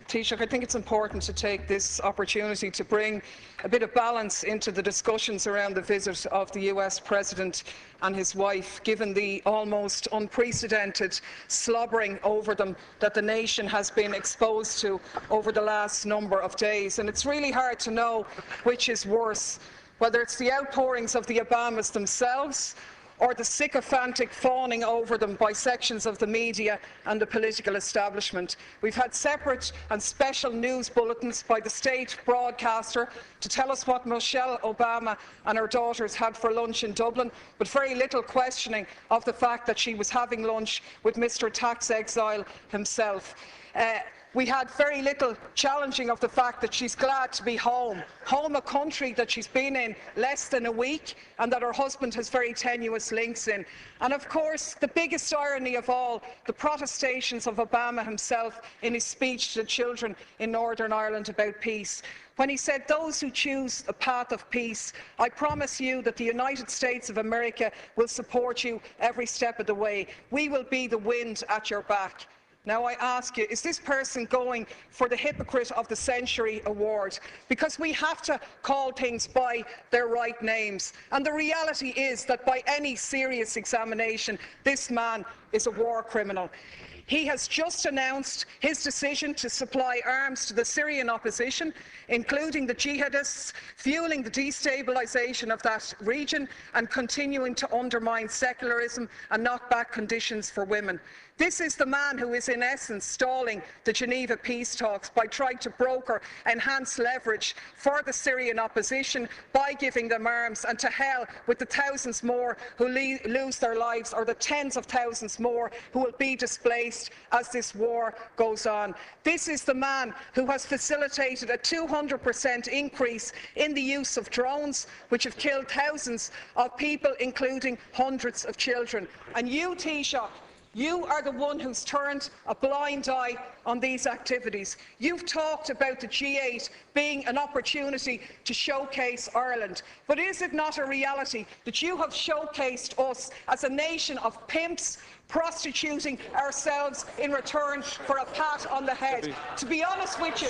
Taoiseach, I think it's important to take this opportunity to bring a bit of balance into the discussions around the visit of the US President and his wife, given the almost unprecedented slobbering over them that the nation has been exposed to over the last number of days. And it's really hard to know which is worse, whether it's the outpourings of the Obamas themselves or the sycophantic fawning over them by sections of the media and the political establishment. We've had separate and special news bulletins by the state broadcaster to tell us what Michelle Obama and her daughters had for lunch in Dublin, but very little questioning of the fact that she was having lunch with Mr. Tax Exile himself. We had very little challenging of the fact that she's glad to be home, a country that she's been in less than a week and that her husband has very tenuous links in. And of course, the biggest irony of all, the protestations of Obama himself in his speech to the children in Northern Ireland about peace, when he said, "Those who choose a path of peace, I promise you that the United States of America will support you every step of the way. We will be the wind at your back." Now I ask you, is this person going for the Hypocrite of the Century award? Because we have to call things by their right names. And the reality is that by any serious examination, this man is a war criminal. He has just announced his decision to supply arms to the Syrian opposition, including the jihadists, fueling the destabilisation of that region and continuing to undermine secularism and knock back conditions for women. This is the man who is in essence stalling the Geneva peace talks by trying to broker enhanced leverage for the Syrian opposition by giving them arms, and to hell with the thousands more who lose their lives, or the tens of thousands more who will be displaced as this war goes on. This is the man who has facilitated a 200% increase in the use of drones, which have killed thousands of people, including hundreds of children. And you, Taoiseach, you are the one who's turned a blind eye on these activities. You've talked about the G8 being an opportunity to showcase Ireland. But is it not a reality that you have showcased us as a nation of pimps, prostituting ourselves in return for a pat on the head? To be honest with you,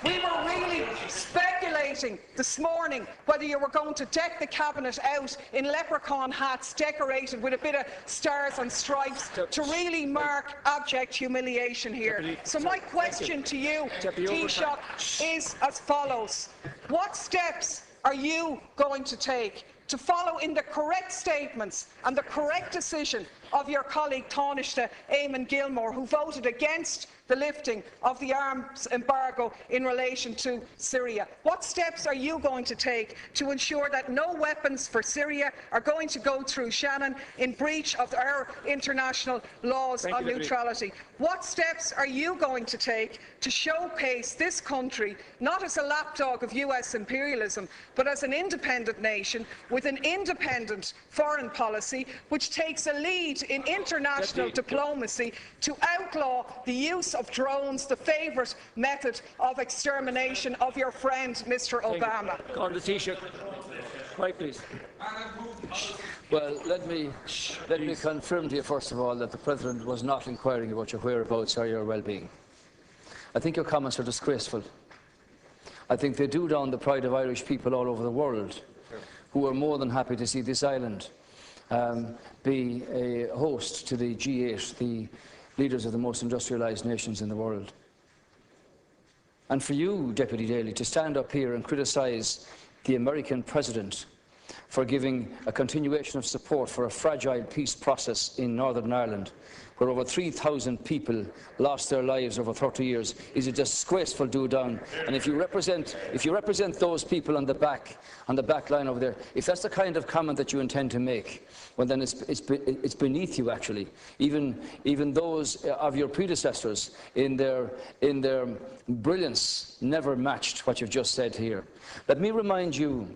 we were really speculating this morning whether you were going to deck the cabinet out in leprechaun hats decorated with a bit of stars and stripes to really mark abject humiliation here. So my question to you, Taoiseach, is as follows. What steps are you going to take to follow in the correct statements and the correct decision of your colleague Taoiseach Eamon Gilmore, who voted against the lifting of the arms embargo in relation to Syria? What steps are you going to take to ensure that no weapons for Syria are going to go through Shannon in breach of our international laws on neutrality? What steps are you going to take to showcase this country not as a lapdog of US imperialism, but as an independent nation with an independent foreign policy which takes a lead in international diplomacy to outlaw the use of drones, the favourite method of extermination of your friend Mr. Obama? On the Taoiseach. Quiet, please. Well, let me confirm to you first of all that the President was not inquiring about your whereabouts or your well-being. I think your comments are disgraceful. I think they do down the pride of Irish people all over the world, who are more than happy to see this island be a host to the G8, the leaders of the most industrialised nations in the world. And for you, Deputy Daly, to stand up here and criticise the American President for giving a continuation of support for a fragile peace process in Northern Ireland, where over 3,000 people lost their lives over 30 years, is a disgraceful do-down. And if you represent those people on the back line over there, if that's the kind of comment that you intend to make, well then it's beneath you actually. Even those of your predecessors in their brilliance never matched what you've just said here. Let me remind you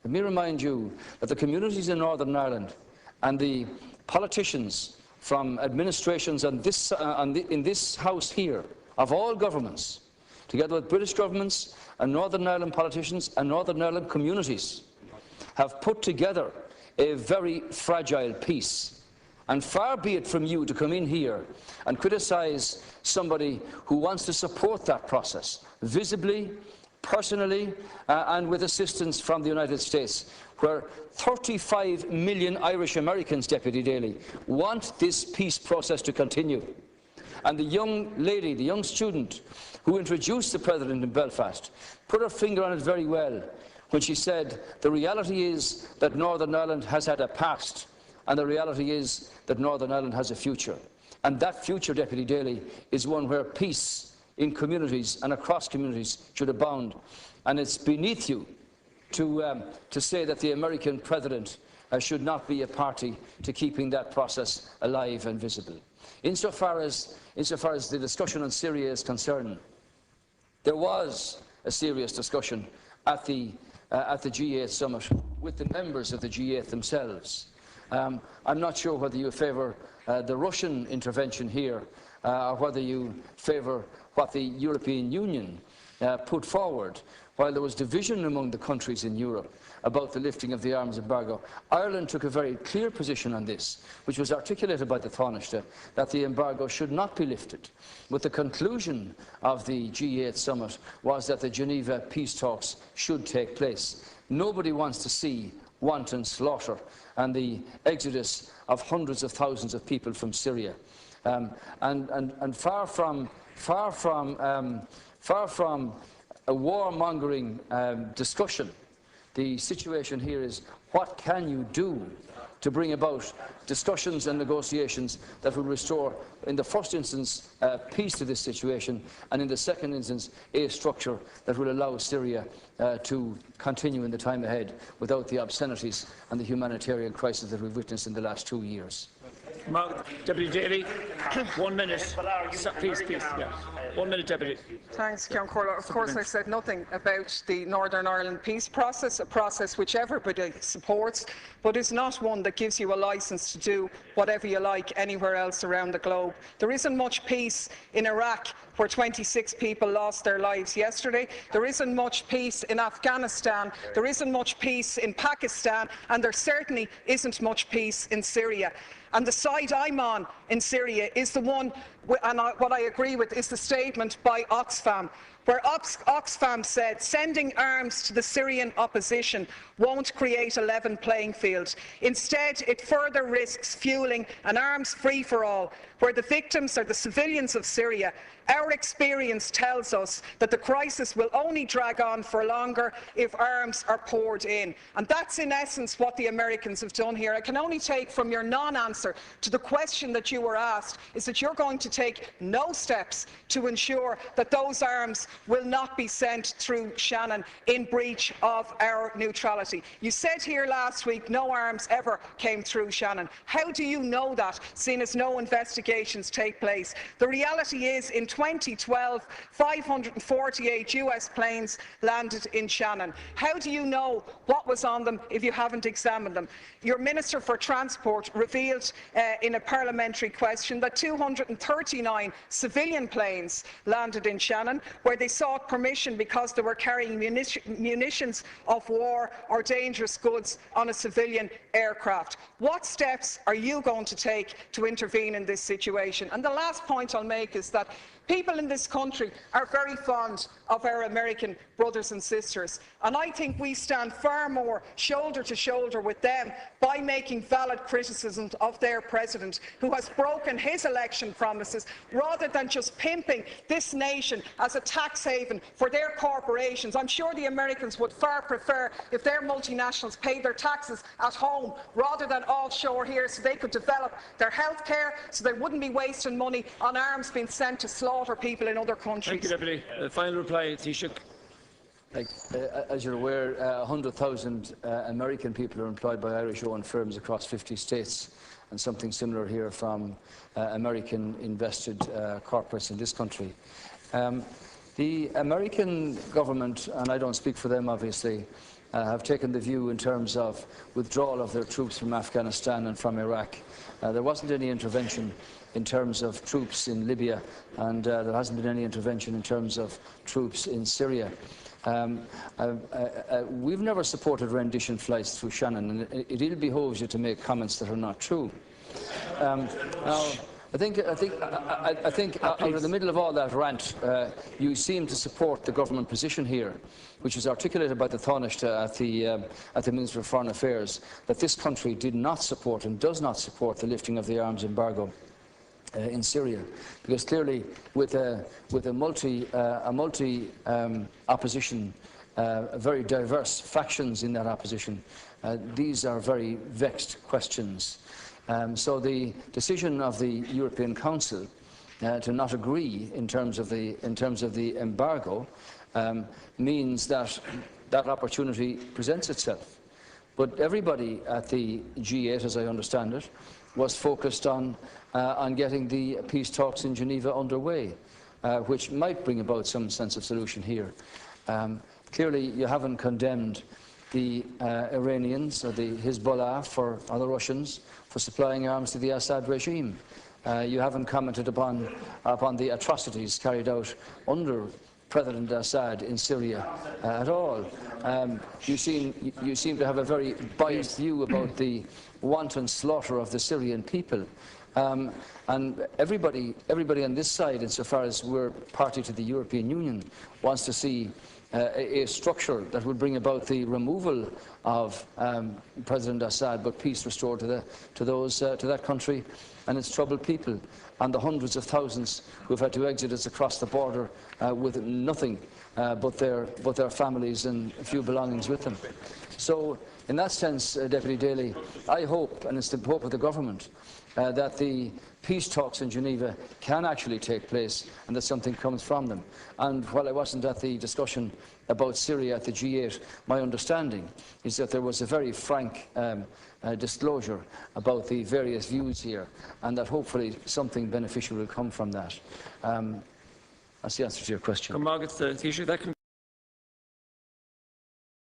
that the communities in Northern Ireland and the politicians from administrations in this House here, of all governments, together with British governments and Northern Ireland politicians and Northern Ireland communities, have put together a very fragile peace. And far be it from you to come in here and criticise somebody who wants to support that process, visibly, personally, and with assistance from the United States, where 35 million Irish Americans, Deputy Daly, want this peace process to continue. And the young lady, the young student who introduced the President in Belfast, put her finger on it very well when she said, the reality is that Northern Ireland has had a past, and the reality is that Northern Ireland has a future. And that future, Deputy Daly, is one where peace in communities and across communities should abound. And it's beneath you to say that the American President should not be a party to keeping that process alive and visible. Insofar as the discussion on Syria is concerned, there was a serious discussion at the G8 summit with the members of the G8 themselves. I'm not sure whether you favour the Russian intervention here or whether you favour what the European Union put forward. While there was division among the countries in Europe about the lifting of the arms embargo, Ireland took a very clear position on this, which was articulated by the Taoiseach, that the embargo should not be lifted. But the conclusion of the G8 summit was that the Geneva peace talks should take place. Nobody wants to see wanton slaughter and the exodus of hundreds of thousands of people from Syria. And far from a warmongering discussion, the situation here is, what can you do to bring about discussions and negotiations that will restore, in the first instance, peace to this situation, and in the second instance, a structure that will allow Syria to continue in the time ahead without the obscenities and the humanitarian crisis that we've witnessed in the last 2 years. Deputy Daly, 1 minute. Please. Yeah. 1 minute, Deputy. Thanks, Ceann Comhairle. Of course, I said nothing about the Northern Ireland peace process, a process which everybody supports, but is not one that gives you a licence to do whatever you like anywhere else around the globe. There isn't much peace in Iraq, where 26 people lost their lives yesterday. There isn't much peace in Afghanistan. There isn't much peace in Pakistan, and there certainly isn't much peace in Syria. And the side I'm on in Syria is the one, and what I agree with, is the statement by Oxfam, where Oxfam said sending arms to the Syrian opposition won't create a level playing field. Instead, it further risks fueling an arms free-for-all, where the victims are the civilians of Syria. Our experience tells us that the crisis will only drag on for longer if arms are poured in. And that's in essence what the Americans have done here. I can only take from your non-answer to the question that you were asked is that you're going to take no steps to ensure that those arms will not be sent through Shannon in breach of our neutrality. You said here last week no arms ever came through Shannon. How do you know that, seeing as no investigations take place? The reality is, in 2012, 548 US planes landed in Shannon. How do you know what was on them if you haven't examined them? Your Minister for Transport revealed in a parliamentary question that 239 civilian planes landed in Shannon, where they sought permission because they were carrying munitions of war or dangerous goods on a civilian aircraft. What steps are you going to take to intervene in this situation? And the last point I'll make is that people in this country are very fond of our American brothers and sisters, and I think we stand far more shoulder to shoulder with them by making valid criticisms of their president, who has broken his election promises, rather than just pimping this nation as a tax haven for their corporations. I'm sure the Americans would far prefer if their multinationals paid their taxes at home rather than offshore here, so they could develop their health care, so they wouldn't be wasting money on arms being sent to slaughter people in other countries. Thank you, Deputy. Final reply, Taoiseach. As you're aware, 100,000 American people are employed by Irish-owned firms across 50 states, and something similar here from American-invested corporates in this country. The American government, and I don't speak for them obviously, have taken the view in terms of withdrawal of their troops from Afghanistan and from Iraq. There wasn't any intervention in terms of troops in Libya, and there hasn't been any intervention in terms of troops in Syria. We've never supported rendition flights through Shannon, and it ill behoves you to make comments that are not true. Now, I think out of the middle of all that rant, you seem to support the government position here, which was articulated by the Taoiseach at the Minister of Foreign Affairs, that this country did not support and does not support the lifting of the arms embargo in Syria, because clearly with a multi opposition, very diverse factions in that opposition, these are very vexed questions. So the decision of the European Council to not agree in terms of the embargo means that that opportunity presents itself. But everybody at the G8, as I understand it, was focused on getting the peace talks in Geneva underway, which might bring about some sense of solution here. Clearly, you haven't condemned the Iranians or the Hezbollah or the Russians for supplying arms to the Assad regime. You haven't commented upon the atrocities carried out under President Assad in Syria at all. You seem to have a very biased view about the wanton slaughter of the Syrian people. And everybody on this side, insofar as we're party to the European Union, wants to see a structure that would bring about the removal of President Assad, but peace restored to that country and its troubled people, and the hundreds of thousands who have had to exit us across the border with nothing but their families and a few belongings with them. So, in that sense, Deputy Daly, I hope, and it's the hope of the government, that the peace talks in Geneva can actually take place and that something comes from them. And while I wasn't at the discussion about Syria at the G8, my understanding is that there was a very frank disclosure about the various views here, and that hopefully something beneficial will come from that. That's the answer to your question.